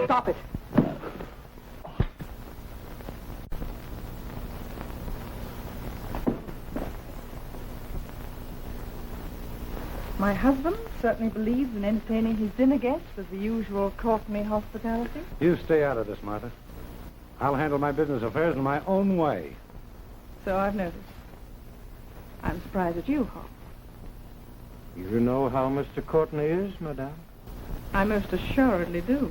Stop it. My husband certainly believes in entertaining his dinner guests with the usual Courtney hospitality. You stay out of this, Martha. I'll handle my business affairs in my own way. So I've noticed. I'm surprised at you, Hobbs. You know how Mr. Courtney is, madame? I most assuredly do.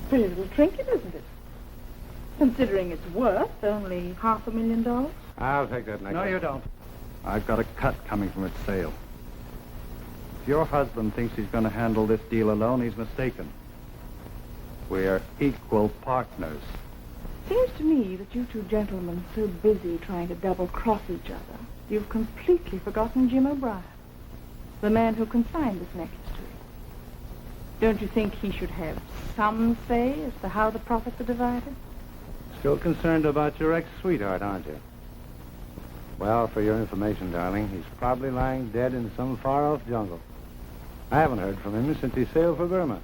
Pretty little trinket, isn't it? Considering its worth only $500,000. I'll take that necklace. No, you don't. I've got a cut coming from its sale. If your husband thinks he's going to handle this deal alone, he's mistaken. We're equal partners. Seems to me that you two gentlemen are so busy trying to double-cross each other, you've completely forgotten Jim O'Brien, the man who consigned this necklace to you. Don't you think he should have some say as to how the profits are divided? Still concerned about your ex-sweetheart, aren't you? Well, for your information, darling, he's probably lying dead in some far-off jungle. I haven't heard from him since he sailed for Burma.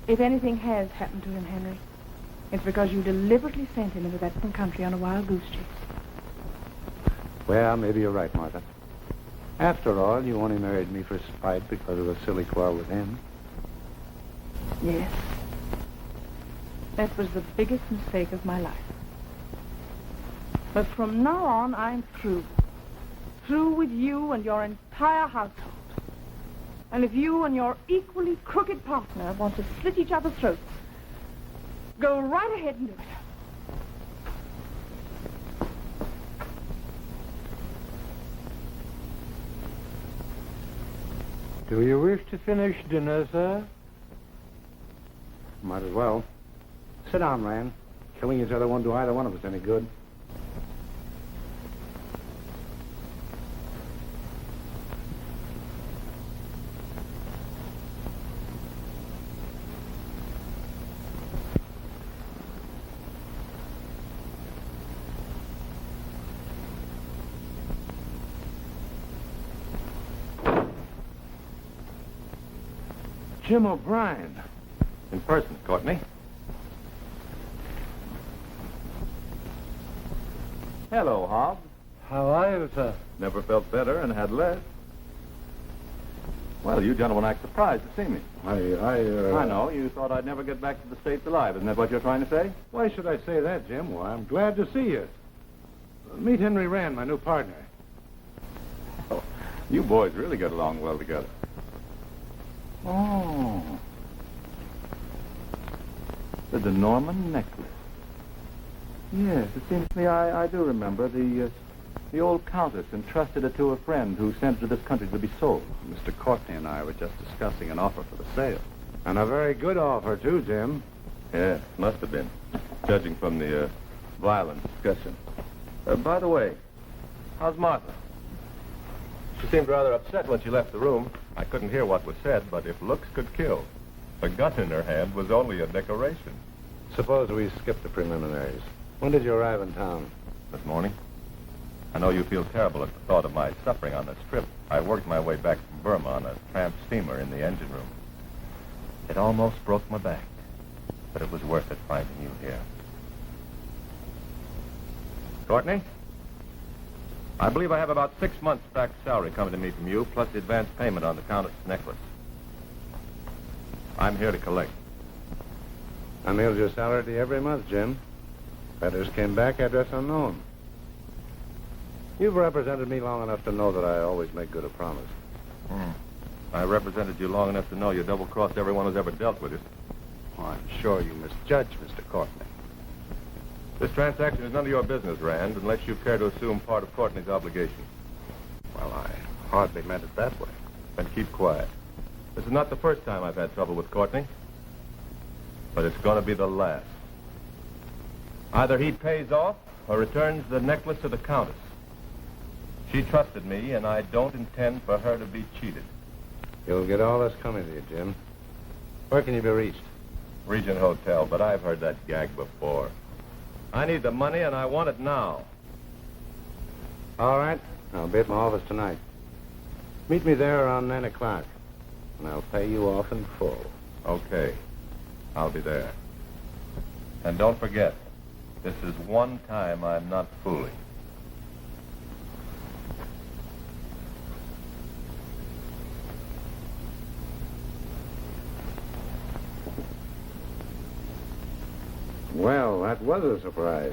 If anything has happened to him, Henry, it's because you deliberately sent him into that country on a wild goose chase. Well, maybe you're right, Martha. After all, you only married me for spite because of a silly quarrel with him. Yes. That was the biggest mistake of my life. But from now on, I'm through. Through with you and your entire household. And if you and your equally crooked partner want to slit each other's throats, go right ahead and do it. Do you wish to finish dinner, sir? Might as well. Sit down, Rand. Killing each other won't do either one of us any good. Jim O'Brien. In person, Courtney. Hello, Hobbs. How are you, sir? Never felt better and had less. Well, you gentlemen act surprised to see me. I know. You thought I'd never get back to the States alive. Isn't that what you're trying to say? Why should I say that, Jim? Why, I'm glad to see you. Meet Henry Rand, my new partner. Oh, you boys really get along well together. Oh. The DeNormand necklace. Yes, it seems to me I do remember. The old countess entrusted it to a friend who sent it to this country to be sold. Mr. Courtney and I were just discussing an offer for the sale. And a very good offer, too, Jim. Yeah, must have been, judging from the violent discussion. By the way, how's Martha? She seemed rather upset when she left the room. I couldn't hear what was said, but if looks could kill, the gun in her hand was only a decoration. Suppose we skip the preliminaries. When did you arrive in town? This morning. I know you feel terrible at the thought of my suffering on this trip. I worked my way back from Burma on a tramp steamer in the engine room. It almost broke my back, but it was worth it finding you here. Courtney? I believe I have about 6 months' back salary coming to me from you, plus the advance payment on the countess' necklace. I'm here to collect. I mailed your salary to you every month, Jim. Letters came back, address unknown. You've represented me long enough to know that I always make good a promise. I represented you long enough to know you double-crossed everyone who's ever dealt with you. Well, I'm sure you misjudged Mr. Courtney. This transaction is none of your business, Rand, unless you care to assume part of Courtney's obligation. Well, I hardly meant it that way. Then keep quiet. This is not the first time I've had trouble with Courtney, but it's going to be the last. Either he pays off or returns the necklace to the countess. She trusted me, and I don't intend for her to be cheated. You'll get all this coming to you, Jim. Where can you be reached? Regent Hotel, but I've heard that gag before. I need the money, and I want it now. All right. I'll be at my office tonight. Meet me there around 9 o'clock, and I'll pay you off in full. Okay. I'll be there. And don't forget, this is one time I'm not fooling. Well, that was a surprise.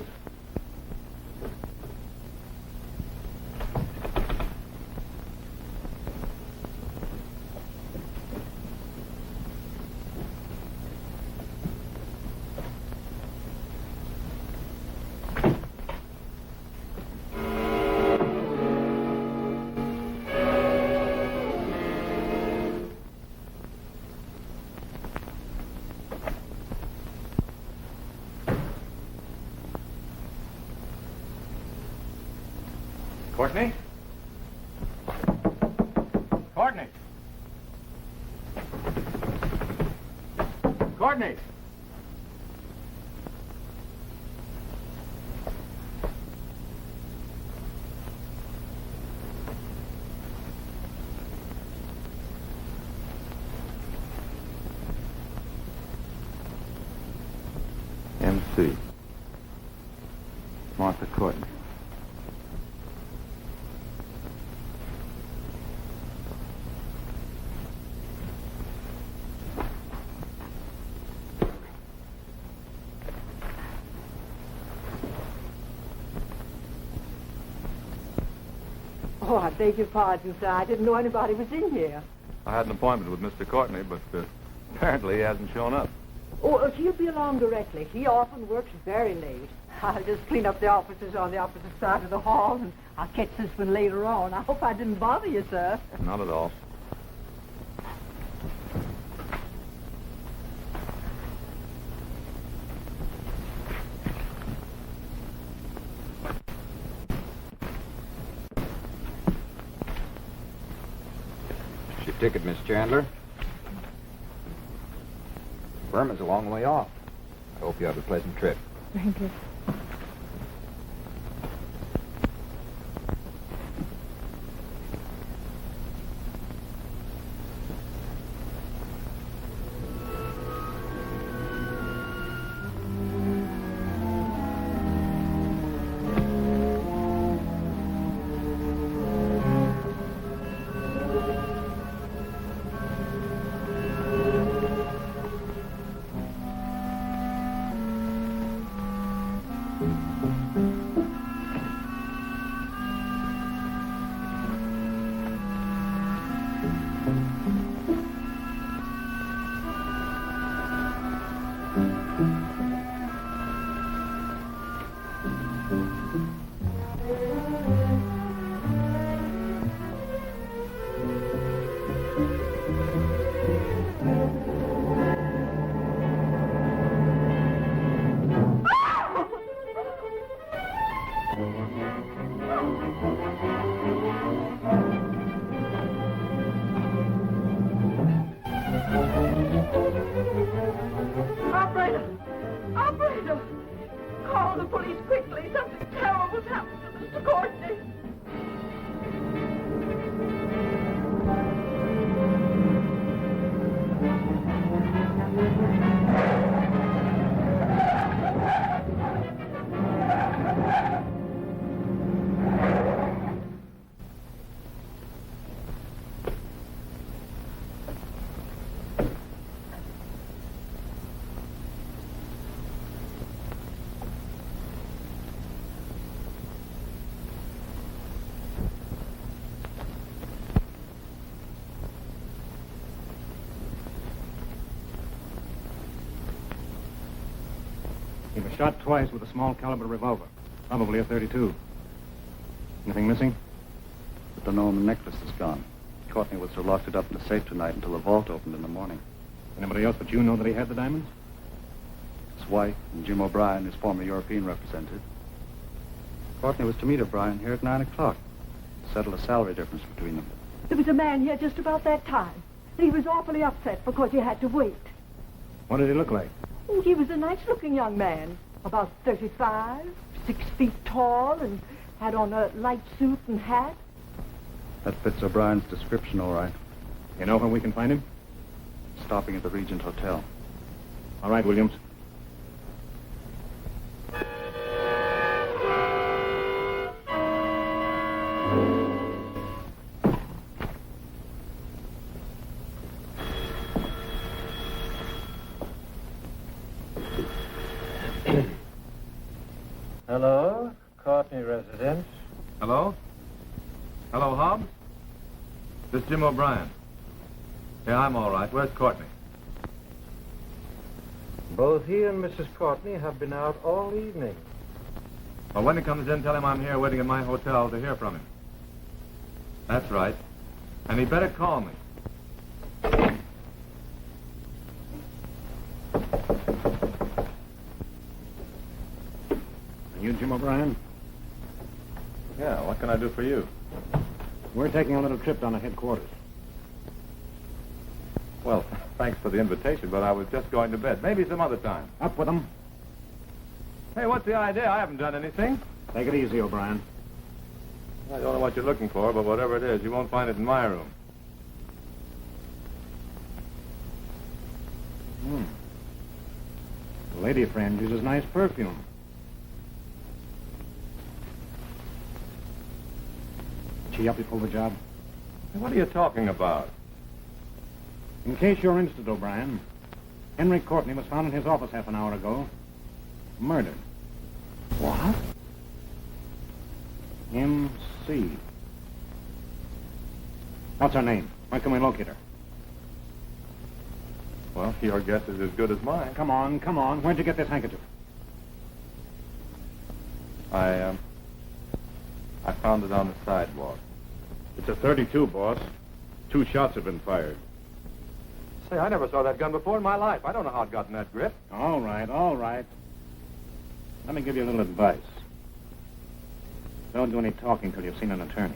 Courtney? Courtney! Courtney! MC. Martha Courtney. Oh, I beg your pardon, sir. I didn't know anybody was in here. I had an appointment with Mr. Courtney, but apparently he hasn't shown up. Oh, he'll be along directly. He often works very late. I'll just clean up the offices on the opposite side of the hall, and I'll catch this one later on. I hope I didn't bother you, sir. Not at all. Your ticket, Miss Chandler. Burma's a long way off. I hope you have a pleasant trip. Thank you. Operator! Operator! Call the police quickly. Something terrible's happened to Mr. Courtney. He was shot twice with a small caliber revolver, probably a .32. Anything missing? The DeNormand necklace is gone. Courtney was to have locked it up in the safe tonight until the vault opened in the morning. Anybody else but you know that he had the diamonds? His wife and Jim O'Brien, his former European representative. Courtney was to meet O'Brien here at 9 o'clock. Settle a salary difference between them. There was a man here just about that time. He was awfully upset because he had to wait. What did he look like? Oh, he was a nice-looking young man, about 35, 6 feet tall, and had on a light suit and hat. That fits O'Brien's description, all right. You know where we can find him? Stopping at the Regent Hotel. All right, Williams. Hello, Courtney residence. Hello? Hello, Hobbs? This is Jim O'Brien. Yeah, I'm all right. Where's Courtney? Both he and Mrs. Courtney have been out all evening. Well, when he comes in, tell him I'm here waiting at my hotel to hear from him. That's right. And he better call me. Are you Jim O'Brien? Yeah, what can I do for you? We're taking a little trip down to headquarters. Well, thanks for the invitation, but I was just going to bed. Maybe some other time. Up with them. Hey, what's the idea? I haven't done anything. Take it easy, O'Brien. I don't know what you're looking for, but whatever it is, you won't find it in my room. The lady friend uses nice perfume. Did she help you pull the job? Hey, what are you talking about? In case you're interested, O'Brien, Henry Courtney was found in his office half an hour ago. Murdered. What? M.C. What's her name? Where can we locate her? Well, your guess is as good as mine. Come on, come on. Where'd you get this handkerchief? I found it on the sidewalk. It's a .32, boss. 2 shots have been fired. Say, I never saw that gun before in my life. I don't know how it got in that grip. All right, all right. Let me give you a little advice. Don't do any talking till you've seen an attorney.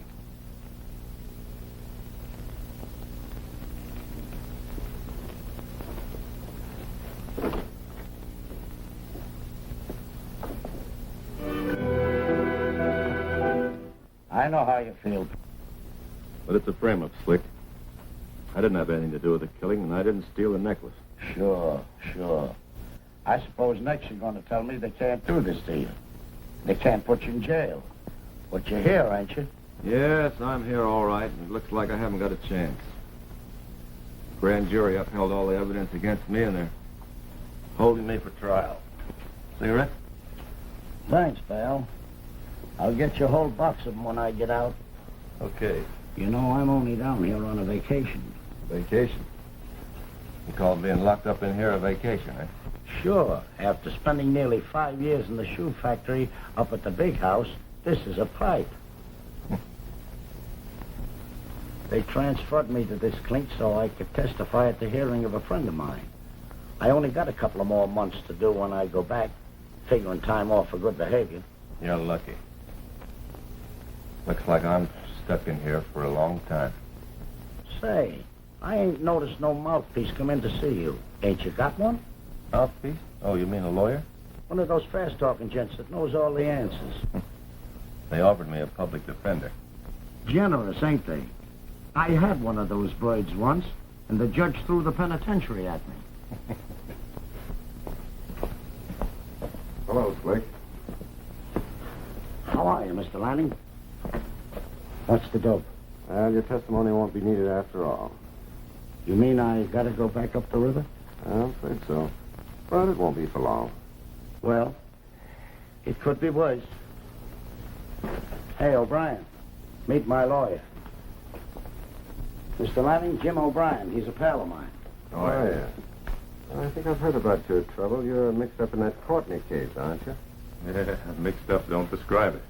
I know how you feel. But it's a frame-up, Slick. I didn't have anything to do with the killing, and I didn't steal the necklace. Sure, sure. I suppose next you're going to tell me they can't do this to you. They can't put you in jail. But you're here, ain't you? Yes, I'm here all right, and it looks like I haven't got a chance. Grand jury upheld all the evidence against me, and they're holding me for trial. Cigarette? Thanks, pal. I'll get you a whole box of them when I get out. Okay. You know, I'm only down here on a vacation. Vacation. You call being locked up in here a vacation, eh? Sure. After spending nearly 5 years in the shoe factory up at the big house, this is a pipe. They transferred me to this clink so I could testify at the hearing of a friend of mine. I only got a couple of more months to do when I go back, figuring time off for good behavior. You're lucky. Looks like I'm stuck in here for a long time. Say, I ain't noticed no mouthpiece come in to see you. Ain't you got one? Mouthpiece? Oh, you mean a lawyer? One of those fast-talking gents that knows all the answers. They offered me a public defender. Generous, ain't they? I had one of those birds once, and the judge threw the penitentiary at me. Hello, Slick. How are you, Mr. Lanning? What's the dope? Well, your testimony won't be needed after all. You mean I gotta go back up the river? I'm afraid so. But it won't be for long. Well, it could be worse. Hey, O'Brien, meet my lawyer. Mr. Lanning, Jim O'Brien. He's a pal of mine. Oh, yeah. I think I've heard about your trouble. You're mixed up in that Courtney case, aren't you? Yeah, mixed up, don't describe it.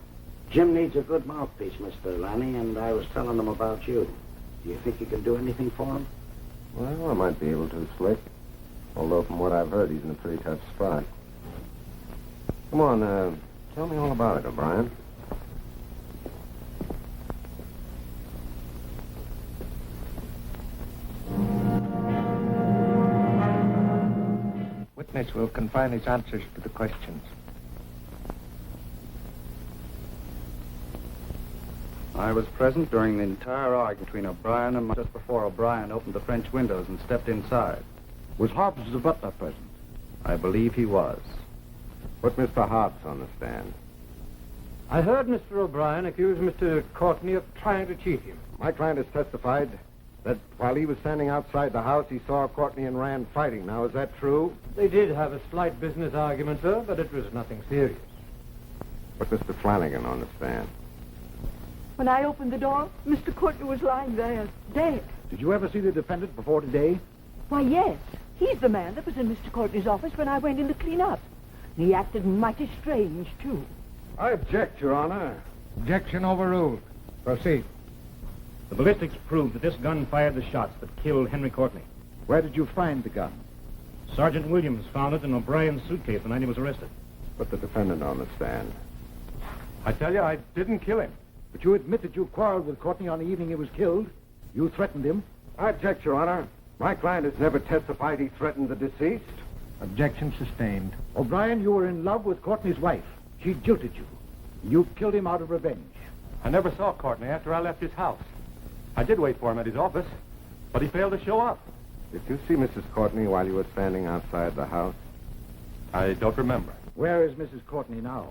Jim needs a good mouthpiece, Mr. Lanning, and I was telling him about you. Do you think you can do anything for him? Well, I might be able to, Slick. Although, from what I've heard, he's in a pretty tough spot. Come on, tell me all about it, O'Brien. Witness will confine his answers to the questions. I was present during the entire argument between O'Brien and just before O'Brien opened the French windows and stepped inside. Was Hobbs the butler present? I believe he was. Put Mr. Hobbs on the stand. I heard Mr. O'Brien accuse Mr. Courtney of trying to cheat him. My client has testified that while he was standing outside the house, he saw Courtney and Rand fighting. Now, is that true? They did have a slight business argument, sir, but it was nothing serious. Put Mr. Flanagan on the stand. When I opened the door, Mr. Courtney was lying there, dead. Did you ever see the defendant before today? Why, yes. He's the man that was in Mr. Courtney's office when I went in to clean up. He acted mighty strange, too. I object, Your Honor. Objection overruled. Proceed. The ballistics proved that this gun fired the shots that killed Henry Courtney. Where did you find the gun? Sergeant Williams found it in O'Brien's suitcase the night he was arrested. Put the defendant on the stand. I tell you, I didn't kill him. But you admit that you quarreled with Courtney on the evening he was killed. You threatened him. I object, Your Honor. My client has never testified he threatened the deceased. Objection sustained. O'Brien, you were in love with Courtney's wife. She jilted you. You killed him out of revenge. I never saw Courtney after I left his house. I did wait for him at his office, but he failed to show up. Did you see Mrs. Courtney while you were standing outside the house? I don't remember. Where is Mrs. Courtney now?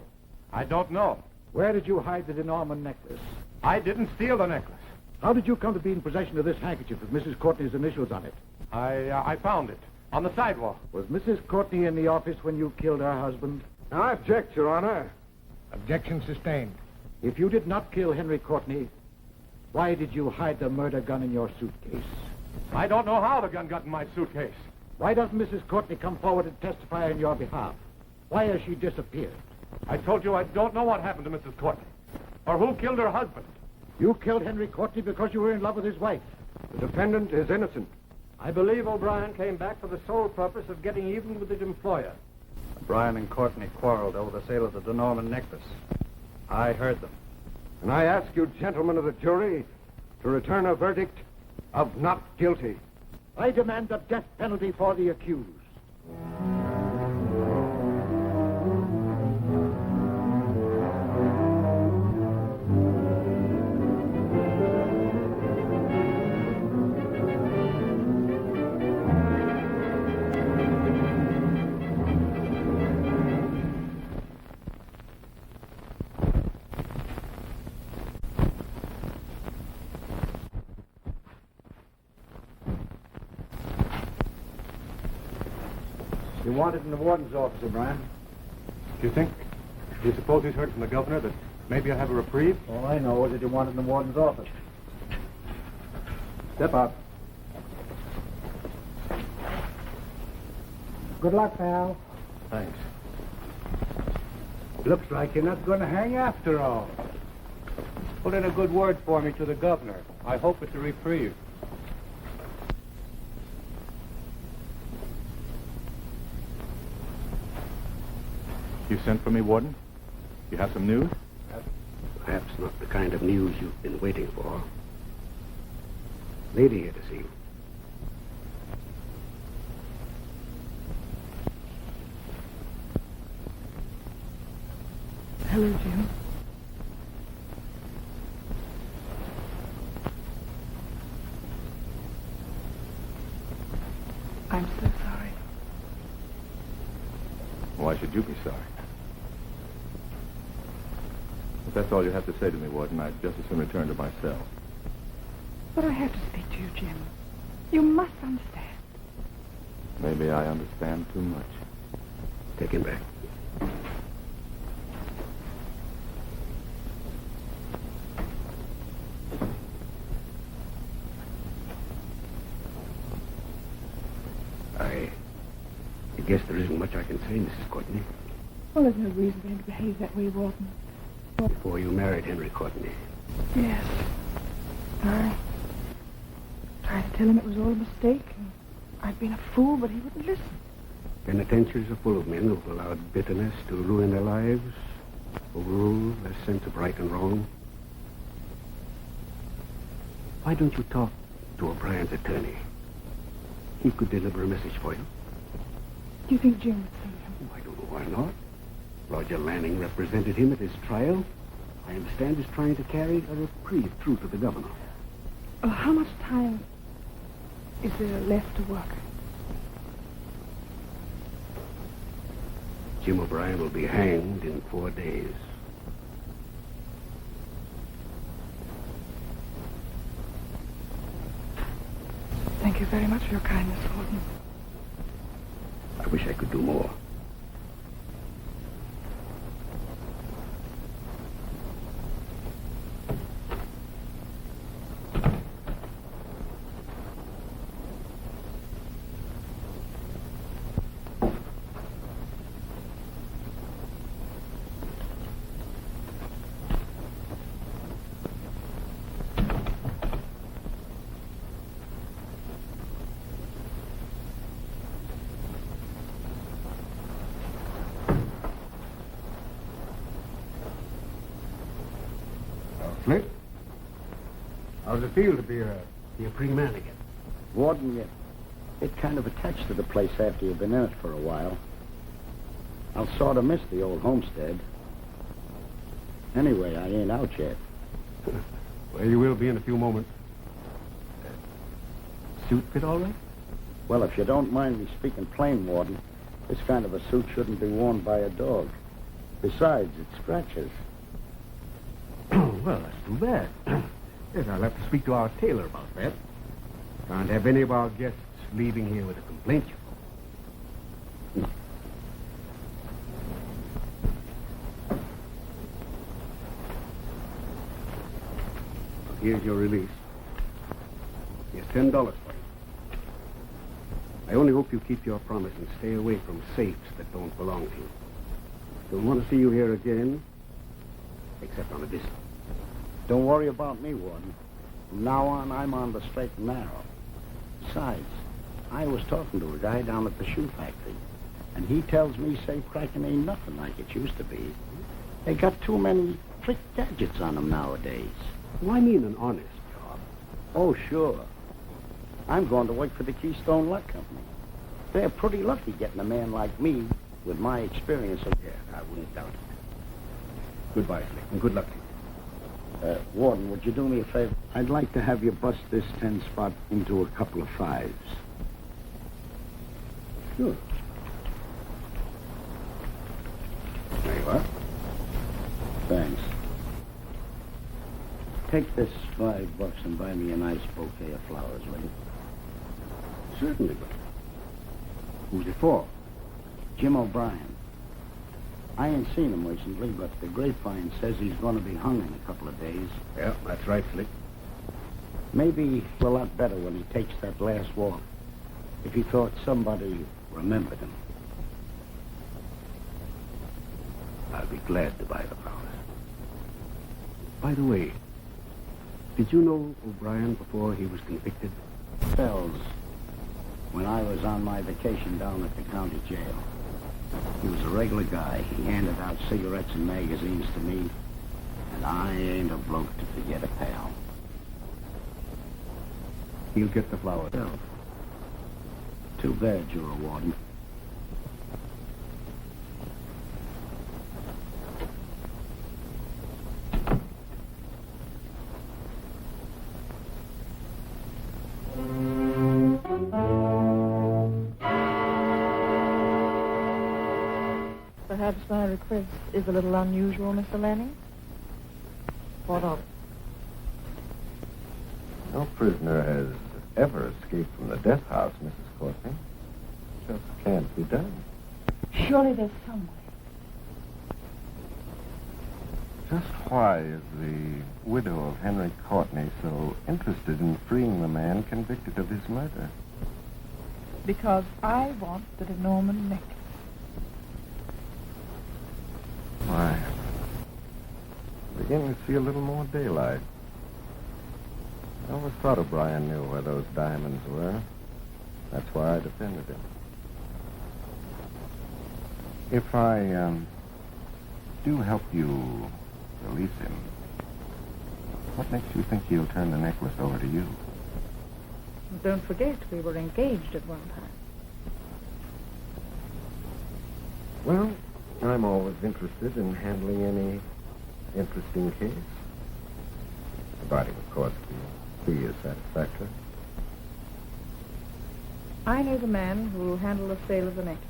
I don't know. Where did you hide the DeNormand necklace? I didn't steal the necklace. How did you come to be in possession of this handkerchief with Mrs. Courtney's initials on it? I found it on the sidewalk. Was Mrs. Courtney in the office when you killed her husband? Now, I object, Your Honor. Objection sustained. If you did not kill Henry Courtney, why did you hide the murder gun in your suitcase? I don't know how the gun got in my suitcase. Why doesn't Mrs. Courtney come forward and testify on your behalf? Why has she disappeared? I told you I don't know what happened to Mrs. Courtney, or who killed her husband. You killed Henry Courtney because you were in love with his wife. The defendant is innocent. I believe O'Brien came back for the sole purpose of getting even with his employer. O'Brien and Courtney quarreled over the sale of the DeNormand necklace. I heard them. And I ask you, gentlemen of the jury, to return a verdict of not guilty. I demand the death penalty for the accused. You wanted in the warden's office, O'Brien. Do you suppose he's heard from the governor that maybe I have a reprieve? All I know is that you wanted in the warden's office. Step out. Good luck, pal. Thanks. Looks like you're not going to hang after all. Put in a good word for me to the governor. I hope it's a reprieve. You sent for me, Warden? You have some news? Perhaps not the kind of news you've been waiting for. Lady here to see you. Hello, Jim. I'm so sorry. Why should you be sorry? If that's all you have to say to me, Warden, I'd just as soon return to my cell. But I have to speak to you, Jim. You must understand. Maybe I understand too much. Take him back. I guess there isn't much I can say, Mrs. Courtney. Well, there's no reason for him to behave that way, Warden. Before you married Henry Courtney. Yes. I tried to tell him it was all a mistake, and I'd been a fool, but he wouldn't listen. Penitentiaries are full of men who've allowed bitterness to ruin their lives, overrule their sense of right and wrong. Why don't you talk to O'Brien's attorney? He could deliver a message for you. Do you think Jim would see him? Oh, I don't know why not. Roger Lanning represented him at his trial. I understand he's trying to carry a reprieve through to the governor. How much time is there left to work? Jim O'Brien will be hanged in 4 days. Thank you very much for your kindness, Warden. I wish I could do more. Flint? How's it feel to be a free man again? Warden, you get kind of attached to the place after you've been in it for a while. I'll sort of miss the old homestead. Anyway, I ain't out yet. Well, you will be in a few moments. Suit fit all right? Well, if you don't mind me speaking plain, Warden, this kind of a suit shouldn't be worn by a dog. Besides, it scratches. Well, that's too bad. Yes, I'll have to speak to our tailor about that. Can't have any of our guests leaving here with a complaint. Here's your release. Here's $10 for you. I only hope you keep your promise and stay away from safes that don't belong to you. Don't want to see you here again, except on a visit. Don't worry about me, Warden. From now on, I'm on the straight and narrow. Besides, I was talking to a guy down at the shoe factory, and he tells me safe cracking ain't nothing like it used to be. They got too many trick gadgets on them nowadays. Well, I mean an honest job. Oh, sure. I'm going to work for the Keystone Luck Company. They're pretty lucky getting a man like me with my experience of... Yeah, I wouldn't doubt it. Goodbye, Slick, and good luck to you. Warden, would you do me a favor? I'd like to have you bust this 10 spot into a couple of 5s. Sure. There you are. Thanks. Take this $5 and buy me a nice bouquet of flowers, will you? Certainly, but who's it for? Jim O'Brien. I ain't seen him recently, but the grapevine says he's going to be hung in a couple of days. Yeah, that's right, Slick. Maybe a lot better when he takes that last walk. If he thought somebody remembered him. I'd be glad to buy the flowers. By the way, did you know O'Brien before he was convicted? Bells. When I was on my vacation down at the county jail. He was a regular guy. He handed out cigarettes and magazines to me. And I ain't a bloke to forget a pal. He'll get the flowers. Well, too bad you're a warden. Perhaps my request is a little unusual, Mr. Lanning. What of it? No prisoner has ever escaped from the death house, Mrs. Courtney. Just can't be done. Surely there's some way. Just why is the widow of Henry Courtney so interested in freeing the man convicted of his murder? Because I want the DeNormand necklace. Why? Beginning to see a little more daylight. I always thought O'Brien knew where those diamonds were. That's why I defended him. If I do help you release him, what makes you think he'll turn the necklace over to you? Don't forget, we were engaged at one time. Well, I'm always interested in handling any interesting case. Providing, of course, the fee is satisfactory. I know the man who will handle the sale of the necklace.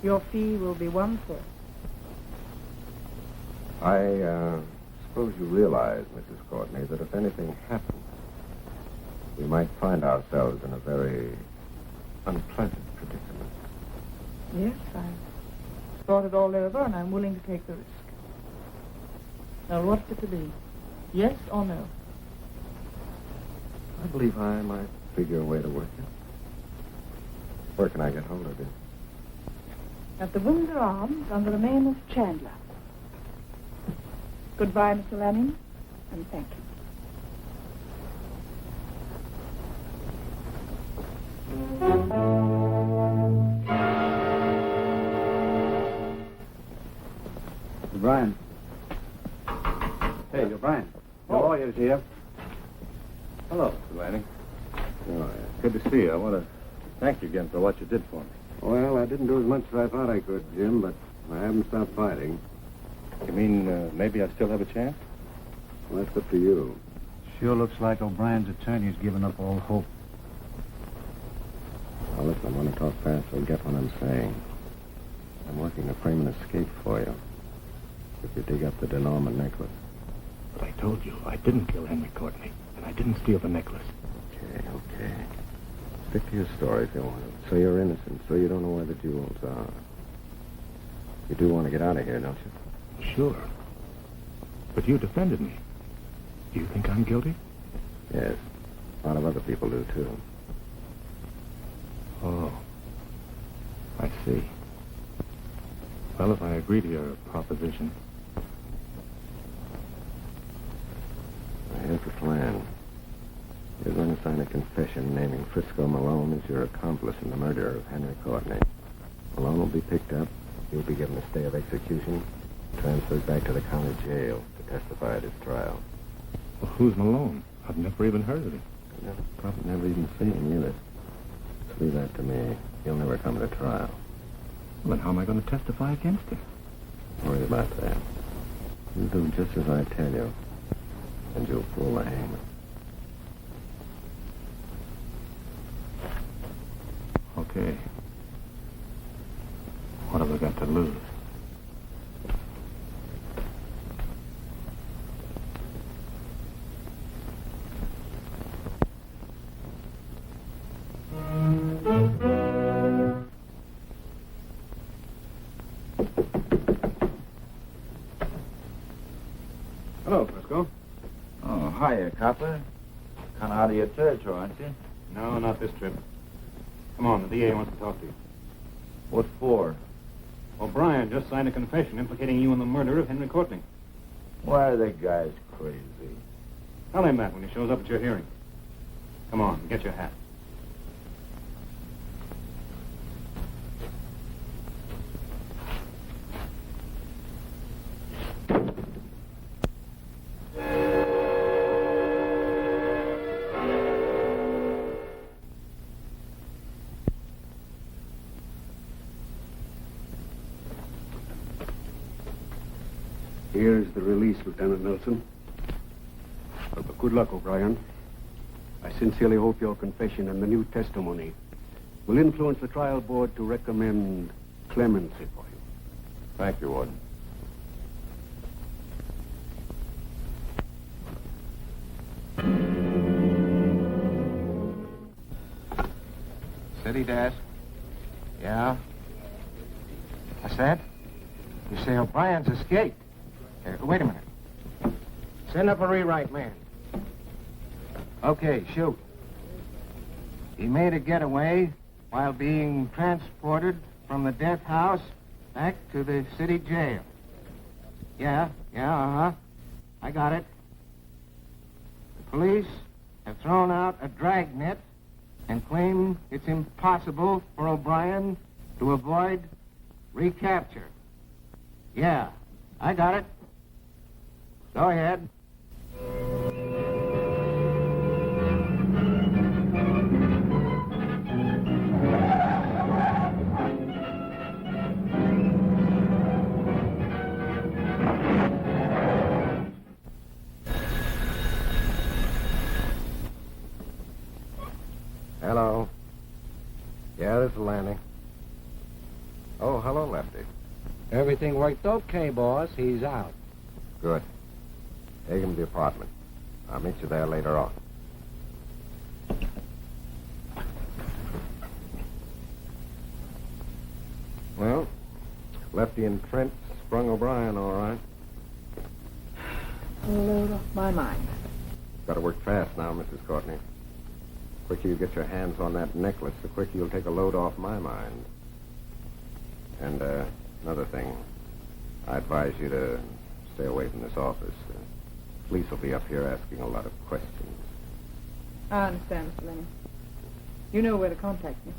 Your fee will be 1/4. I suppose you realize, Mrs. Courtney, that if anything happens, we might find ourselves in a very unpleasant predicament. Yes, I've thought it all over, and I'm willing to take the risk. Now, what's it to be? Yes or no? I believe I might figure a way to work it. Where can I get hold of you? At the Windsor Arms, under the name of Chandler. Goodbye, Mr. Lanning, and thank you. O'Brien. Hey, O'Brien. The lawyer's here. Hello, Mr. Lanning. Oh, yeah. Good to see you. I want to thank you again for what you did for me. Well, I didn't do as much as I thought I could, Jim, but I haven't stopped fighting. You mean maybe I still have a chance? Well, that's up to you. Sure looks like O'Brien's attorney's given up all hope. Well, listen, I want to talk fast so get what I'm saying. I'm working to frame an escape for you. If you dig up the DeNormand necklace. But I told you, I didn't kill Henry Courtney, and I didn't steal the necklace. Okay. Stick to your story if you want to. So you're innocent, so you don't know where the jewels are. You do want to get out of here, don't you? Sure. But you defended me. Do you think I'm guilty? Yes. A lot of other people do, too. Oh. I see. Well, if I agree to your proposition. Here's the plan. You're going to sign a confession naming Frisco Malone as your accomplice in the murder of Henry Courtney. Malone will be picked up. You'll be given a stay of execution, transferred back to the county jail to testify at his trial. Well, who's Malone? I've never even heard of him. You'll probably never even seen him either. Just leave that to me. He'll never come to trial. Well, then how am I going to testify against him? Don't worry about that. You do just as I tell you, and you'll fool the hangman. Okay. What have I got to lose? Hello, Frisco. Oh, hiya, copper. Kind of out of your territory, aren't you? No, not this trip. Come on, the DA wants to talk to you. What for? O'Brien just signed a confession implicating you in the murder of Henry Courtney. Why are the guys crazy? Tell him that when he shows up at your hearing. Come on, get your hat. Here's the release, Lieutenant Nelson. But good luck, O'Brien. I sincerely hope your confession and the new testimony will influence the trial board to recommend clemency for you. Thank you, Warden. City desk. Yeah? What's that? You say O'Brien's escaped. Wait a minute. Send up a rewrite, man. Okay, shoot. He made a getaway while being transported from the death house back to the city jail. Yeah, uh-huh. I got it. The police have thrown out a dragnet and claim it's impossible for O'Brien to avoid recapture. Yeah, I got it. Go ahead. Hello. Yeah, this is Lanning. Oh, hello, Lefty. Everything worked okay, boss. He's out. Good. Take him to the apartment. I'll meet you there later on. Well, Lefty and Trent sprung O'Brien all right. A load off my mind. Got to work fast now, Mrs. Courtney. The quicker you get your hands on that necklace, the quicker you'll take a load off my mind. And, another thing. I advise you to stay away from this office. Police will be up here asking a lot of questions. I understand, Mr. Lennon. You know where to contact me.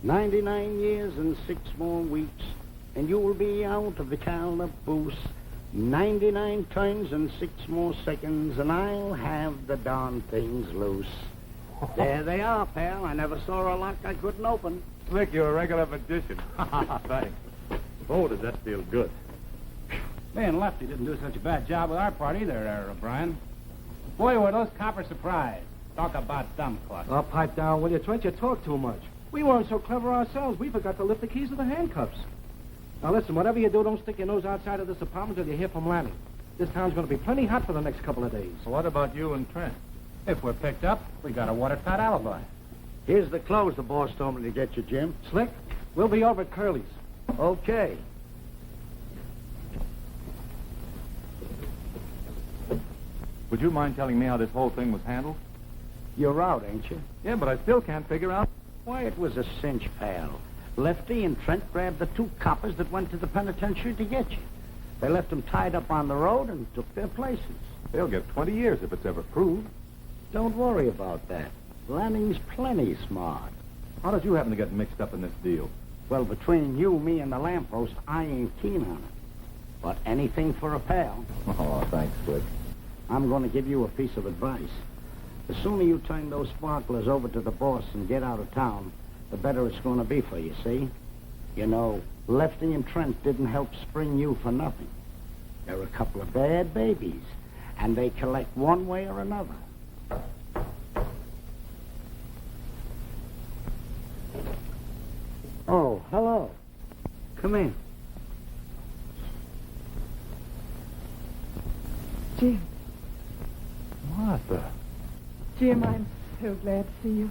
"99 years and 6 more weeks, and you will be out of the calaboose. 99 times and 6 more seconds, and I'll have the darn things loose." There they are, pal. I never saw a lock I couldn't open. Slick, you're a regular magician. Thanks. Oh, does that feel good? Me and Lefty didn't do such a bad job with our part either, O'Brien. Boy, were those coppers surprised. Talk about dumb clucks. Oh, pipe down, will you, Trent? You talk too much. We weren't so clever ourselves. We forgot to lift the keys of the handcuffs. Now, listen, whatever you do, don't stick your nose outside of this apartment till you hear from Lanning. This town's going to be plenty hot for the next couple of days. What about you and Trent? If we're picked up, we got a watertight alibi. Here's the clothes the boss told me to get you, Jim. Slick, we'll be over at Curly's. Okay. Would you mind telling me how this whole thing was handled? You're out, ain't you? Yeah, but I still can't figure out. Why, it was a cinch, pal. Lefty and Trent grabbed the 2 coppers that went to the penitentiary to get you. They left them tied up on the road and took their places. They'll get 20 years if it's ever proved. Don't worry about that. Lanning's plenty smart. How did you happen to get mixed up in this deal? Well, between you, me, and the lamppost, I ain't keen on it. But anything for a pal. Oh, thanks, Slick. I'm going to give you a piece of advice. The sooner you turn those sparklers over to the boss and get out of town, the better it's going to be for you, see? You know, Lefty and Trent didn't help spring you for nothing. They're a couple of bad babies, and they collect one way or another. Oh, hello. Come in. Jim. Martha. Jim, I'm so glad to see you.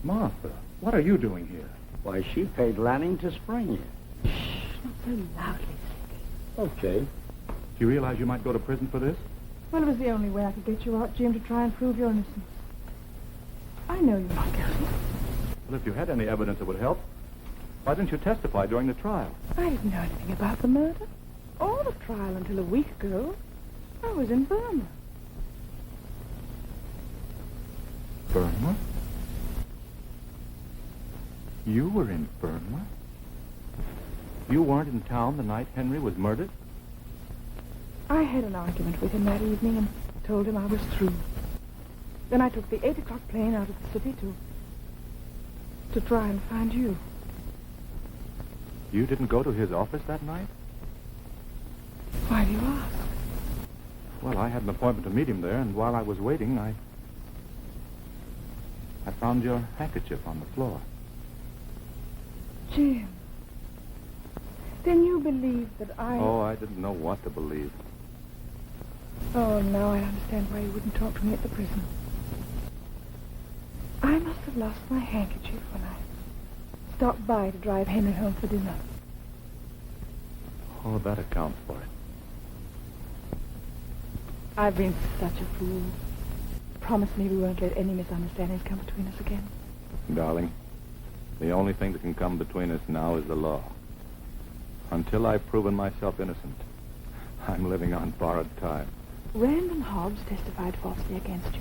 Martha, what are you doing here? Why, she paid Lanning to spring you. Shh, not so loudly sick. Okay. Do you realize you might go to prison for this? Well, it was the only way I could get you out, Jim, to try and prove your innocence. I know you're not guilty. Well, if you had any evidence that would help, why didn't you testify during the trial? I didn't know anything about the murder or the trial until a week ago. I was in Burma. Burma? You were in Burma? You weren't in town the night Henry was murdered? I had an argument with him that evening and told him I was through. Then I took the 8 o'clock plane out of the city to try and find you. You didn't go to his office that night? Why do you ask? Well, I had an appointment to meet him there, and while I was waiting, I found your handkerchief on the floor. Jim, then you believe that I... Oh, I didn't know what to believe. Oh, now I understand why you wouldn't talk to me at the prison. I must have lost my handkerchief when I stopped by to drive Henry home for dinner. Oh, that accounts for it. I've been such a fool. Promise me we won't let any misunderstandings come between us again. Darling, the only thing that can come between us now is the law. Until I've proven myself innocent, I'm living on borrowed time. Rand and Hobbs testified falsely against you.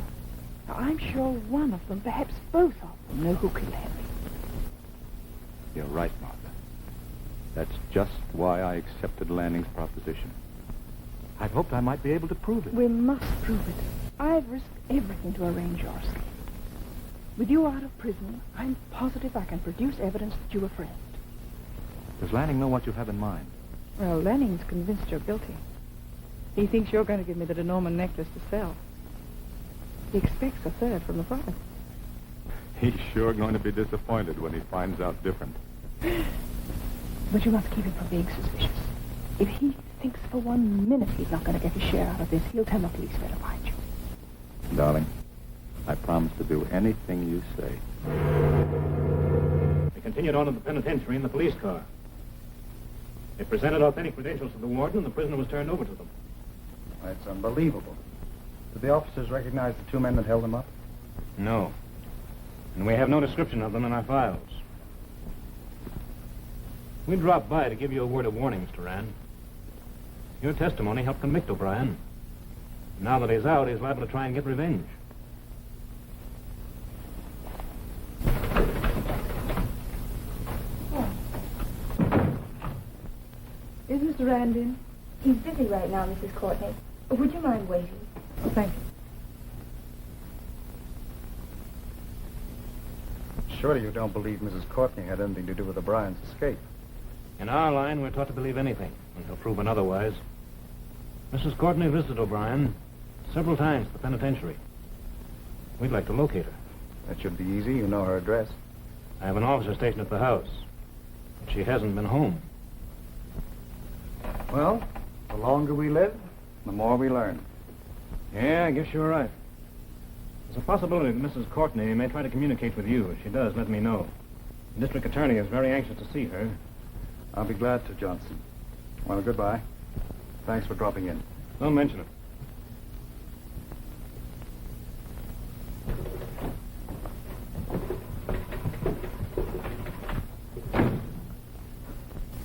Now, I'm sure one of them, perhaps both of them, know who killed Henry. You're right, Martha. That's just why I accepted Lanning's proposition. I'd hoped I might be able to prove it. We must prove it. I've risked everything to arrange your escape. With you out of prison, I'm positive I can produce evidence that you were friends. Does Lanning know what you have in mind? Well, Lanning's convinced you're guilty. He thinks you're going to give me the DeNormand necklace to sell. He expects a third from the profit. He's sure going to be disappointed when he finds out different. But you must keep him from being suspicious. If he thinks for 1 minute he's not going to get his share out of this, he'll tell the police where to find you. Darling, I promise to do anything you say. They continued on to the penitentiary in the police car. They presented authentic credentials to the warden, and the prisoner was turned over to them. That's unbelievable. Did the officers recognize the two men that held him up? No. And we have no description of them in our files. We dropped by to give you a word of warning, Mr. Rand. Your testimony helped convict O'Brien. Now that he's out, he's liable to try and get revenge. Is Mr. Rand in? He's busy right now, Mrs. Courtney. Would you mind waiting? Oh, thank you. Surely you don't believe Mrs. Courtney had anything to do with O'Brien's escape. In our line, we're taught to believe anything until proven otherwise. Mrs. Courtney visited O'Brien several times at the penitentiary. We'd like to locate her. That should be easy. You know her address. I have an officer stationed at the house, but she hasn't been home. Well, the longer we live, the more we learn. Yeah, I guess you're right. There's a possibility that Mrs. Courtney may try to communicate with you. If she does, let me know. The district attorney is very anxious to see her. I'll be glad to, Johnson. Well, goodbye. Thanks for dropping in. Don't mention it.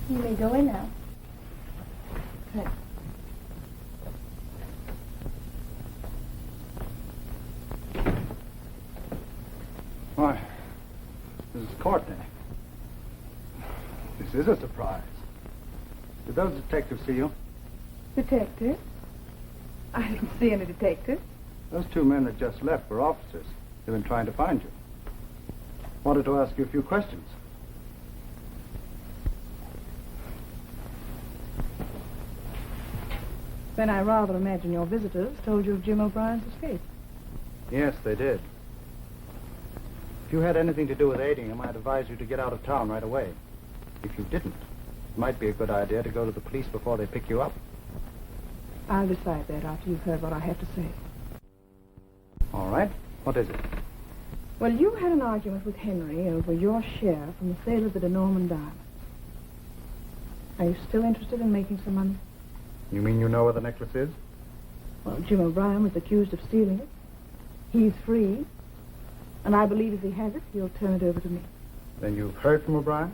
You may go in now. Good. Why, Mrs. Courtney. This is a surprise. Did those detectives see you? Detective? I didn't see any detective. Those two men that just left were officers. They've been trying to find you. Wanted to ask you a few questions. Then I rather imagine your visitors told you of Jim O'Brien's escape. Yes, they did. If you had anything to do with aiding him, I'd advise you to get out of town right away. If you didn't, it might be a good idea to go to the police before they pick you up. I'll decide that after you've heard what I have to say. All right. What is it? Well, you had an argument with Henry over your share from the sale of the DeNormand diamonds. Are you still interested in making some money? You mean you know where the necklace is? Well, Jim O'Brien was accused of stealing it. He's free. And I believe if he has it, he'll turn it over to me. Then you've heard from O'Brien?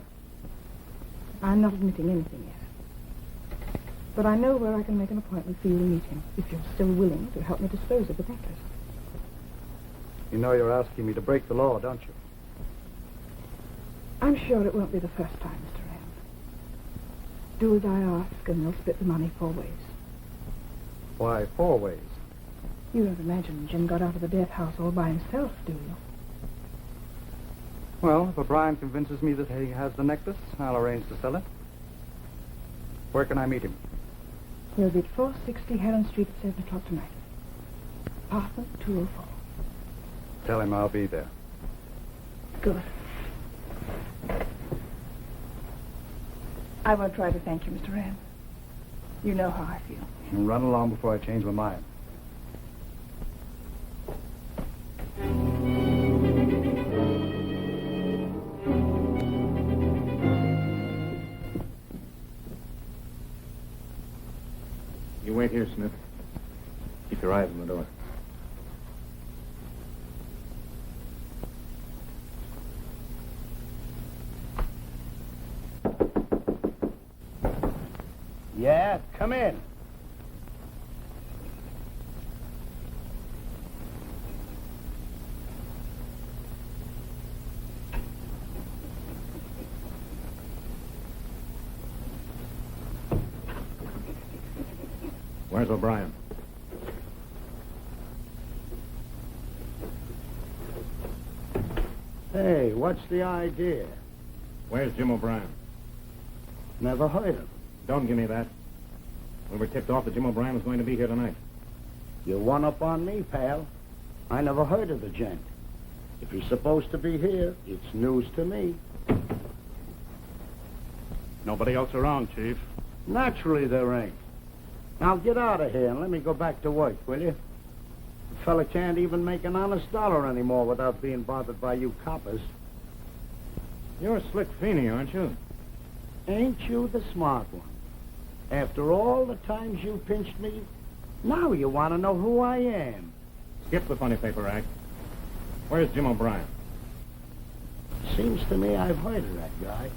I'm not admitting anything yet. But I know where I can make an appointment for you to meet him, if you're still willing to help me dispose of the necklace. You know you're asking me to break the law, don't you? I'm sure it won't be the first time, Mr. Rand. Do as I ask, and we'll split the money 4 ways. Why 4 ways? You don't imagine Jim got out of the death house all by himself, do you? Well, if O'Brien convinces me that he has the necklace, I'll arrange to sell it. Where can I meet him? He'll be at 460 Heron Street at 7 o'clock tonight. Apartment 204. Tell him I'll be there. Good. I won't try to thank you, Mr. Rand. You know how I feel. And run along before I change my mind. You wait here, Smith. Keep your eyes on the door. Yeah, come in. Where's O'Brien? Hey, what's the idea? Where's Jim O'Brien? Never heard of him. Don't give me that. We were tipped off that Jim O'Brien was going to be here tonight. You one up on me, pal. I never heard of the gent. If he's supposed to be here, it's news to me. Nobody else around, Chief. Naturally there ain't. Now get out of here and let me go back to work, will you? The fella can't even make an honest dollar anymore without being bothered by you coppers. You're Slick Feeney, aren't you? Ain't you the smart one? After all the times you pinched me, now you want to know who I am. Skip the funny paper act. Where's Jim O'Brien? Seems to me I've heard of that guy.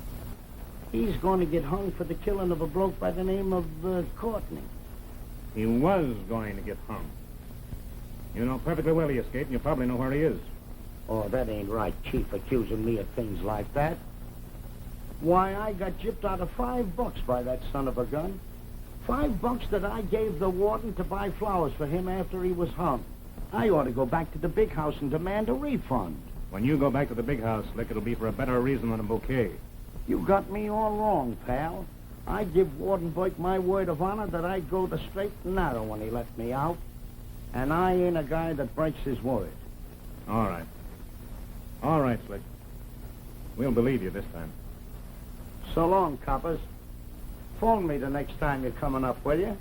He's going to get hung for the killing of a bloke by the name of Courtney. He was going to get hung. You know perfectly well he escaped, and you probably know where he is. Oh, that ain't right, Chief, accusing me of things like that. Why, I got gypped out of $5 by that son of a gun. $5 that I gave the warden to buy flowers for him after he was hung. I ought to go back to the big house and demand a refund. When you go back to the big house, Slick, it'll be for a better reason than a bouquet. You got me all wrong, pal. I give Warden Burke my word of honor that I'd go the straight and narrow when he let me out. And I ain't a guy that breaks his word. All right. All right, Slick. We'll believe you this time. So long, coppers. Phone me the next time you're coming up, will you?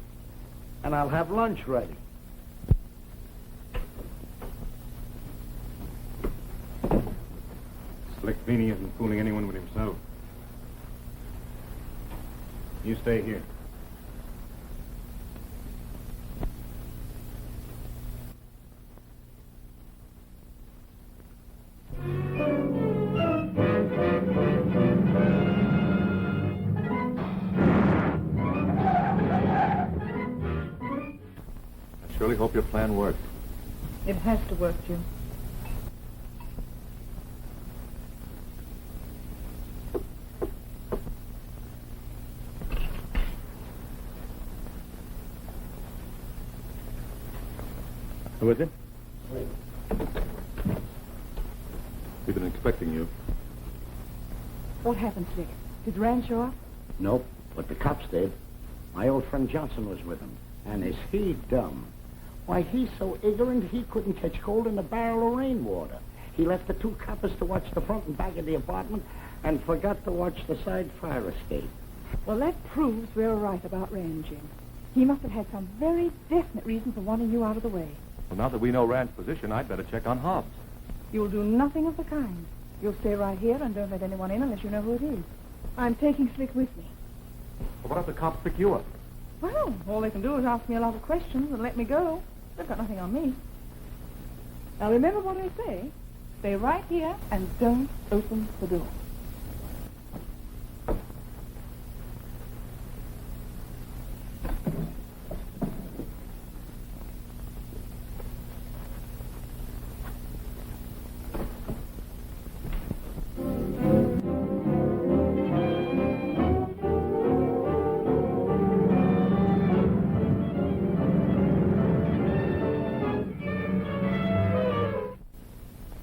And I'll have lunch ready. Slick Feeney isn't fooling anyone but himself. You stay here. I surely hope your plan works. It has to work, Jim. Who is it? We've been expecting you. What happened, Slick? Did Rand show up? Nope, but the cops did. My old friend Johnson was with him. And is he dumb? Why, he's so ignorant he couldn't catch cold in a barrel of rainwater. He left the 2 coppers to watch the front and back of the apartment and forgot to watch the side fire escape. Well, that proves we're right about Rand, Jim. He must have had some very definite reason for wanting you out of the way. Well, now that we know Rand's position, I'd better check on Hobbs. You'll do nothing of the kind. You'll stay right here and don't let anyone in unless you know who it is. I'm taking Slick with me. Well, what if the cops pick you up? Well, all they can do is ask me a lot of questions and let me go. They've got nothing on me. Now remember what I say. Stay right here and don't open the door.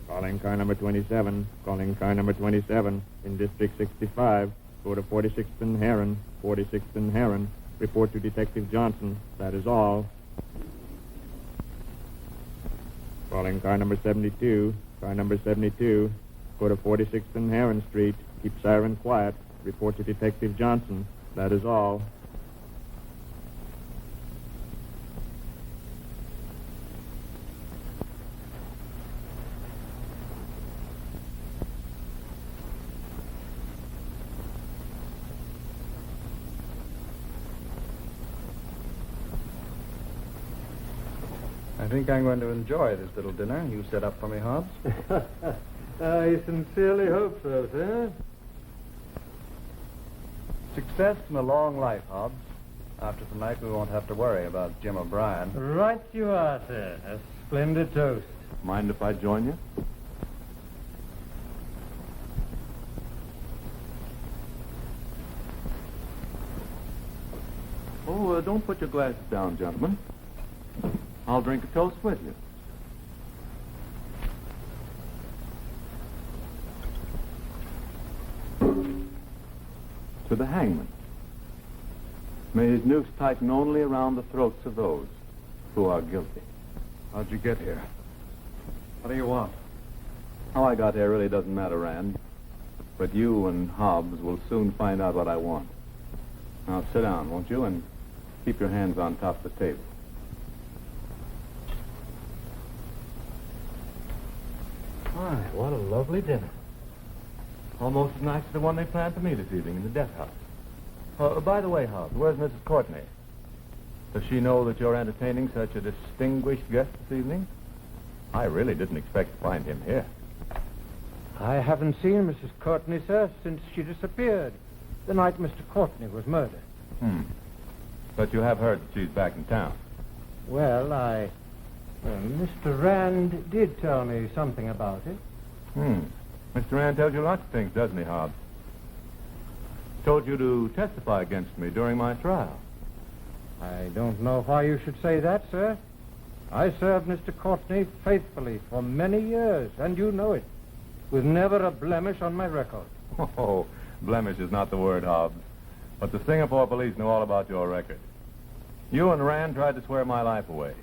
Calling car number 27. Calling car number 27 in District 65. Go to 46th and Heron. 46th and Heron. Report to Detective Johnson. That is all. Calling car number 72. Car number 72. Go to 46th and Heron Street. Keep siren quiet. Report to Detective Johnson. That is all. I think I'm going to enjoy this little dinner you set up for me, Hobbs. I sincerely hope so, sir. Success and a long life, Hobbs. After tonight, we won't have to worry about Jim O'Brien. Right you are, sir. A splendid toast. Mind if I join you? Oh, don't put your glasses down, gentlemen. I'll drink a toast with you. To the hangman. May his noose tighten only around the throats of those who are guilty. How'd you get here? What do you want? How I got here really doesn't matter, Rand. But you and Hobbs will soon find out what I want. Now sit down, won't you, and keep your hands on top of the table. My, what a lovely dinner. Almost as nice as the one they planned for me this evening in the death house. By the way, Hobbs, where's Mrs. Courtney? Does she know that you're entertaining such a distinguished guest this evening? I really didn't expect to find him here. I haven't seen Mrs. Courtney, sir, since she disappeared the night Mr. Courtney was murdered. But you have heard that she's back in town. Well, Mr. Rand did tell me something about it. Mr. Rand tells you lots of things, doesn't he, Hobbs? Told you to testify against me during my trial. I don't know why you should say that, sir. I served Mr. Courtney faithfully for many years, and you know it, with never a blemish on my record. Oh, blemish is not the word, Hobbs. But the Singapore police know all about your record. You and Rand tried to swear my life away.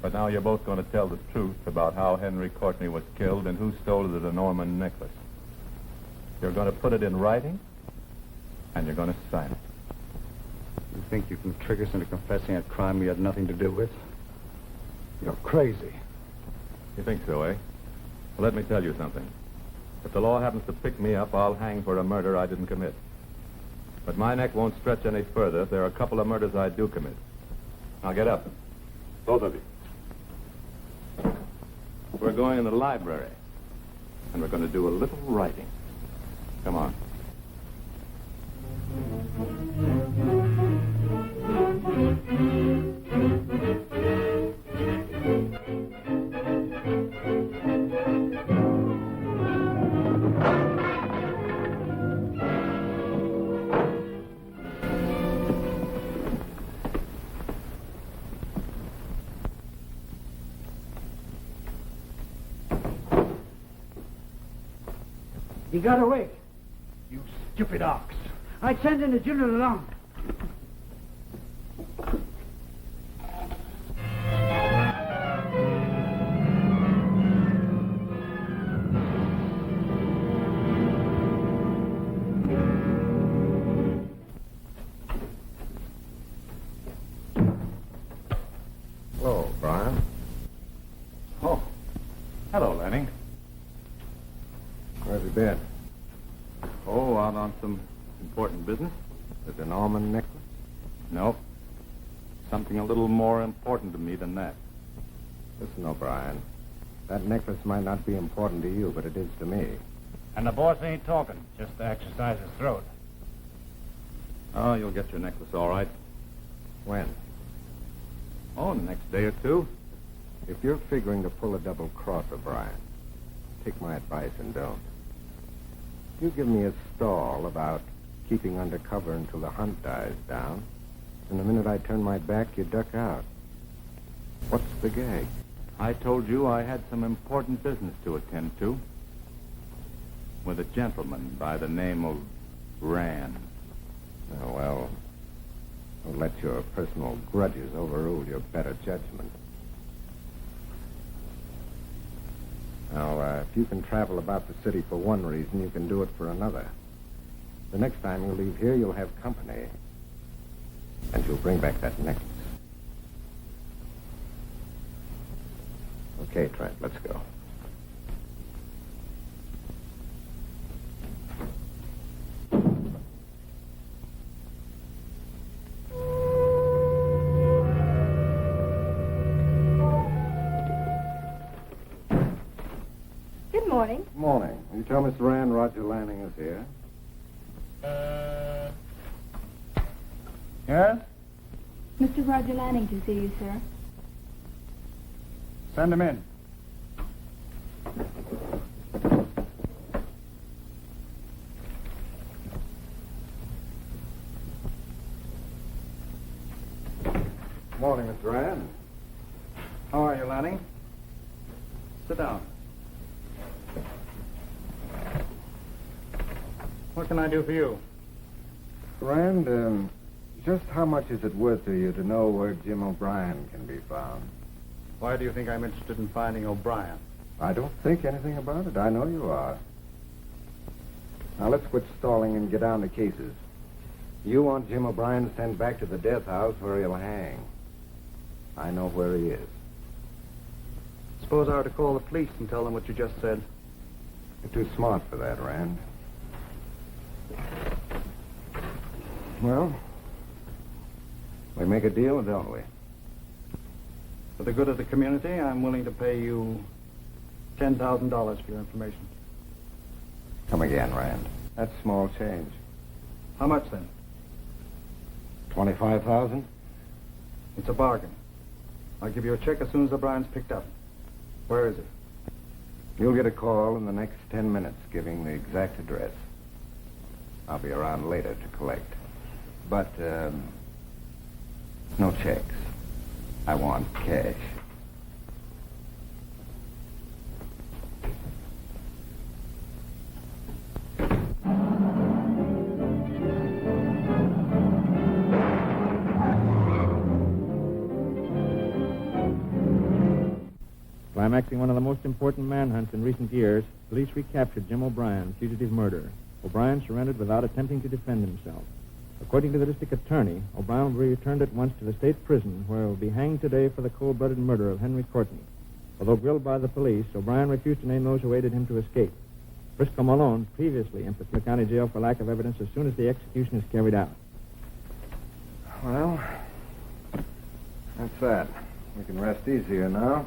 But now you're both going to tell the truth about how Henry Courtney was killed and who stole the DeNormand necklace. You're going to put it in writing, and you're going to sign it. You think you can trick us into confessing a crime we had nothing to do with? You're crazy. You think so, eh? Well, let me tell you something. If the law happens to pick me up, I'll hang for a murder I didn't commit. But my neck won't stretch any further if there are a couple of murders I do commit. Now get up. Both of you. We're going in the library, and we're going to do a little writing. Come on. You got away. You stupid ox. I'd send in the general along. Hello, Brian. Oh. Hello, Lenny. Where have you been? Oh, out on some important business. The DeNormand necklace? No. Something a little more important to me than that. Listen, O'Brien. That necklace might not be important to you, but it is to me. And the boss ain't talking, just to exercise his throat. Oh, you'll get your necklace all right. When? Oh, the next day or two. If you're figuring to pull a double cross, O'Brien, take my advice and don't. You give me a stall about keeping under cover until the hunt dies down, and the minute I turn my back, you duck out. What's the gag? I told you I had some important business to attend to. With a gentleman by the name of Rand. Oh, well, don't let your personal grudges overrule your better judgment. Now, if you can travel about the city for one reason, you can do it for another. The next time you leave here, you'll have company. And you'll bring back that necklace. Okay, Trent, let's go. Good morning. Morning. Will you tell Mr. Rand Roger Lanning is here? Yes? Mr. Roger Lanning to see you, sir. Send him in. Morning, Mr. Rand. How are you, Lanning? Sit down. What can I do for you? Rand, just how much is it worth to you to know where Jim O'Brien can be found? Why do you think I'm interested in finding O'Brien? I don't think anything about it. I know you are. Now, let's quit stalling and get down to cases. You want Jim O'Brien sent back to the death house where he'll hang. I know where he is. Suppose I were to call the police and tell them what you just said. You're too smart for that, Rand. Well, we make a deal, don't we? For the good of the community, I'm willing to pay you $10,000 for your information. Come again, Rand. That's small change. How much, then? 25,000? It's a bargain. I'll give you a check as soon as O'Brien's picked up. Where is it? You'll get a call in the next 10 minutes giving the exact address. I'll be around later to collect. But, no checks. I want cash. Climaxing one of the most important manhunts in recent years, police recaptured Jim O'Brien, fugitive murderer. O'Brien surrendered without attempting to defend himself. According to the district attorney, O'Brien will be returned at once to the state prison, where he will be hanged today for the cold-blooded murder of Henry Courtney. Although grilled by the police, O'Brien refused to name those who aided him to escape. Briscoe Malone previously entered the county jail for lack of evidence as soon as the execution is carried out. Well, that's that. We can rest easier now.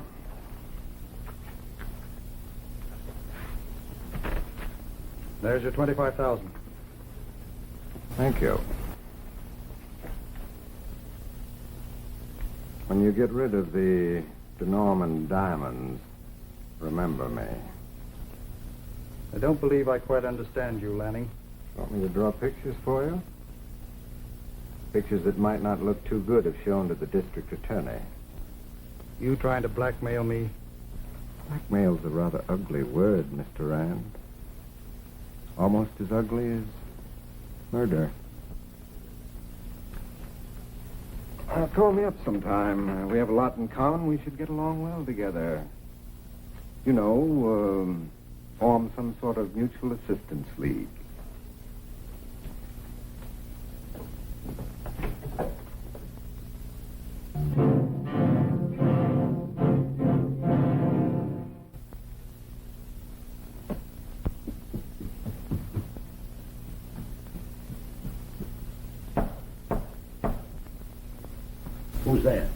There's your 25,000. Thank you. When you get rid of the DeNormand diamonds, remember me. I don't believe I quite understand you, Lanning. Want me to draw pictures for you? Pictures that might not look too good if shown to the district attorney. You trying to blackmail me? Blackmail's a rather ugly word, Mr. Rand. Almost as ugly as murder. Call me up sometime. We have a lot in common. We should get along well together. You know, form some sort of mutual assistance league. Who's there?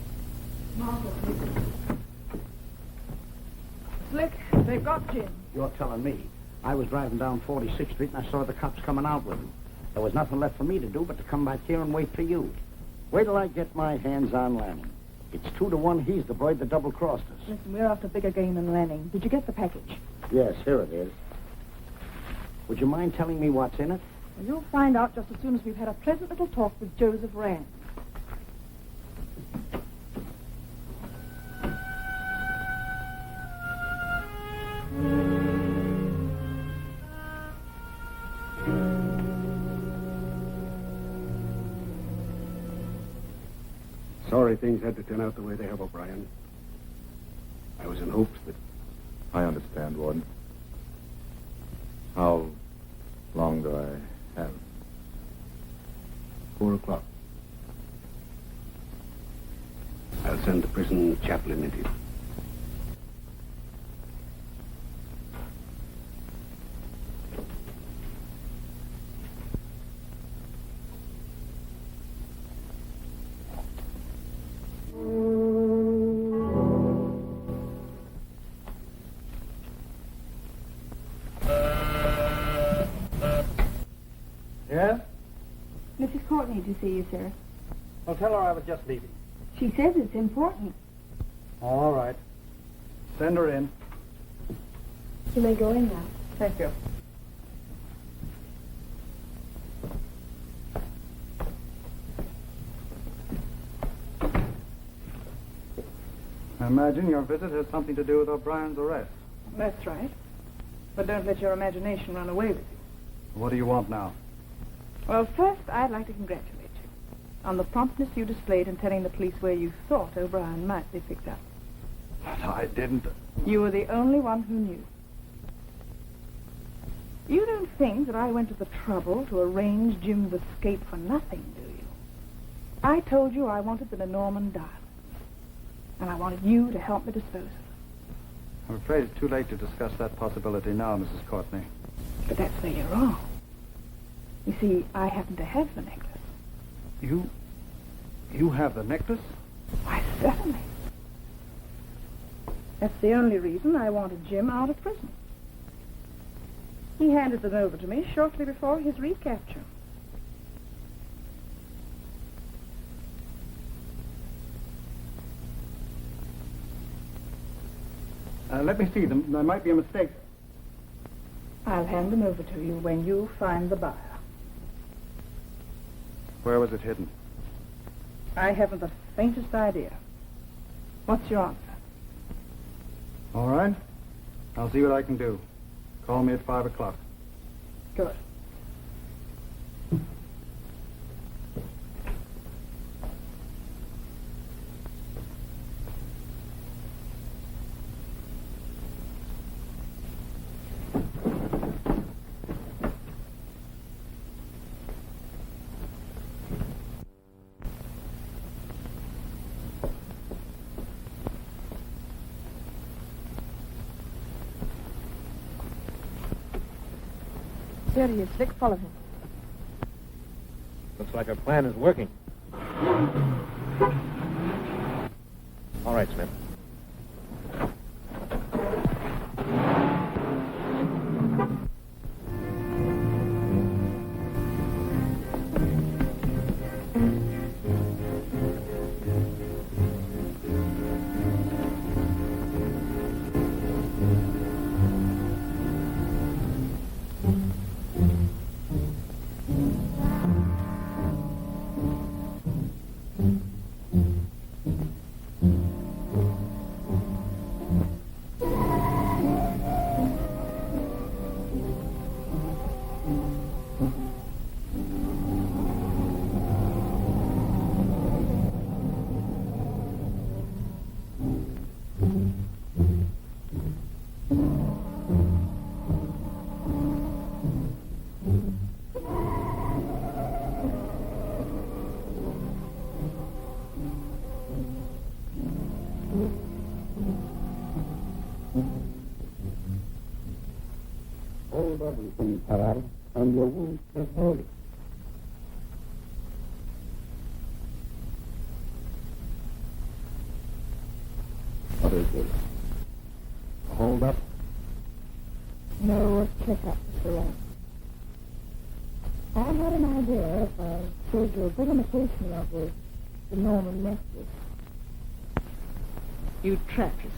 Slick, they've got Jim. You're telling me. I was driving down 46th Street and I saw the cops coming out with him. There was nothing left for me to do but to come back here and wait for you. Wait till I get my hands on Lanning. It's 2-1 he's the bird that double-crossed us. Listen, we're after bigger game than Lanning. Did you get the package? Yes, here it is. Would you mind telling me what's in it? Well, you'll find out just as soon as we've had a pleasant little talk with Joseph Rand. Sorry things had to turn out the way they have, O'Brien. I was in hopes that... I understand, Warden. How long do I have? 4 o'clock. I'll send the prison chaplain into you. Yes? Mrs. Courtney to see you, sir. Well, tell her I was just leaving. She says it's important. All right. Send her in. You may go in now. Thank you. I imagine your visit has something to do with O'Brien's arrest. That's right. But don't let your imagination run away with you. What do you want now? Well, first, I'd like to congratulate you on the promptness you displayed in telling the police where you thought O'Brien might be picked up. But I didn't. You were the only one who knew. You don't think that I went to the trouble to arrange Jim's escape for nothing, do you? I told you I wanted the DeNormand diamonds, and I wanted you to help me dispose of them. I'm afraid it's too late to discuss that possibility now, Mrs. Courtney. But that's where you're wrong. You see, I happen to have the necklace. You have the necklace? Why, certainly. That's the only reason I wanted Jim out of prison. He handed them over to me shortly before his recapture. Let me see them. There might be a mistake. I'll hand them over to you when you find the buyer. Where was it hidden? I haven't the faintest idea. What's your answer? All right. I'll see what I can do. Call me at 5 o'clock. Good. There he is, Slick. Follow him. Looks like our plan is working. All right, Smith. Hold everything, Parral, and your wounds are holy. is this? Hold up? No, a checkup, Mr. Wright. I had an idea if I showed you a good imitation of the DeNormand necklace. You'd trap yourself.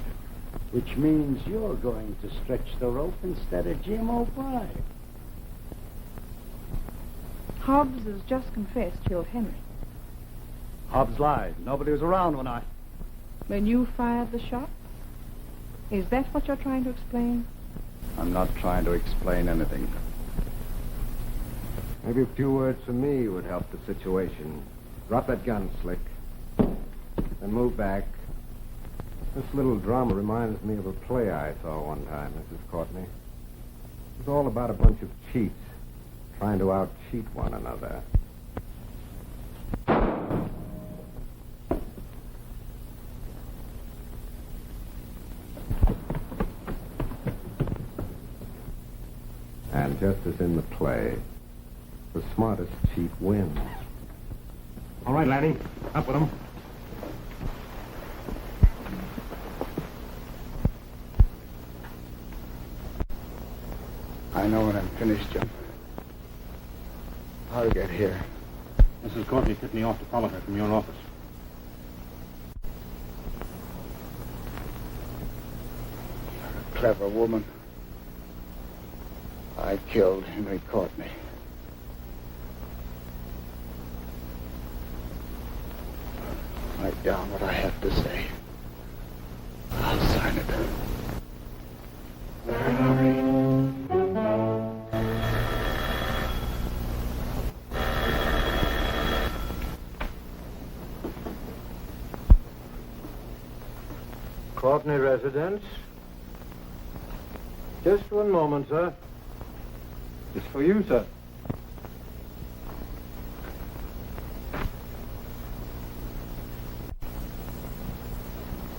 Which means you're going to stretch the rope instead of Jim O'Brien. Hobbs has just confessed killed Henry. Hobbs lied. Nobody was around When you fired the shot? Is that what you're trying to explain? I'm not trying to explain anything. Maybe a few words from me would help the situation. Drop that gun, Slick. Then move back. This little drama reminds me of a play I saw one time, Mrs. Courtney. It was all about a bunch of cheats trying to out-cheat one another. And just as in the play, the smartest cheat wins. All right, laddie. Up with him. I know when I'm finished, Jim. How to get here? Mrs. Courtney tipped me off to follow her from your office. You're a clever woman. I killed Henry Courtney. Write down what I have to say. I'll sign it. Courtney residence. Just one moment, sir. It's for you, sir.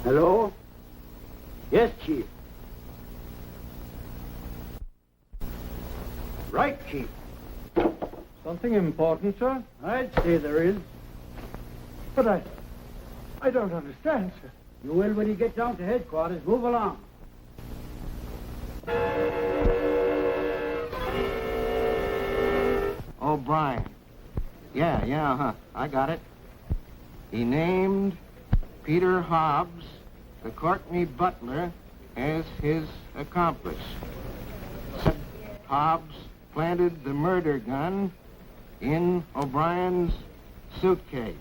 Hello? Yes, Chief. Right, Chief. Something important, sir? I'd say there is. But I don't understand, sir. You will when you get down to headquarters. Move along. O'Brien. Yeah, I got it. He named Peter Hobbs, the Courtney butler, as his accomplice. Hobbs planted the murder gun in O'Brien's suitcase.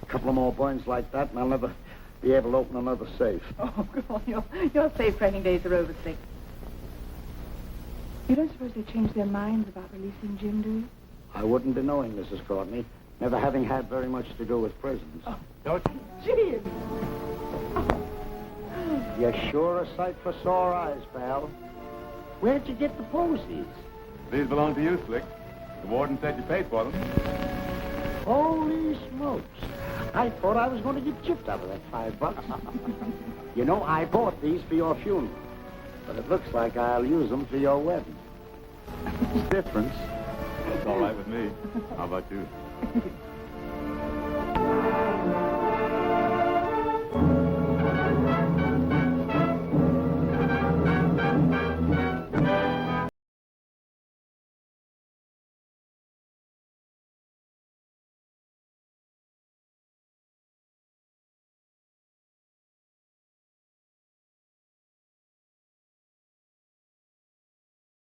A couple of more burns like that, and I'll never be able to open another safe. Oh, come on. Your safe-cracking days are over, Slick. You don't suppose they changed their minds about releasing Jim, do you? I wouldn't be knowing, Mrs. Courtney, never having had very much to do with prisons. Oh. Don't Jim! You're sure a sight for sore eyes, pal. Where'd you get the posies? These belong to you, Slick. The warden said you paid for them. Holy smokes. I thought I was going to get chipped out of that $5. You know, I bought these for your funeral. But it looks like I'll use them for your wedding. Difference. That's all right with me. How about you?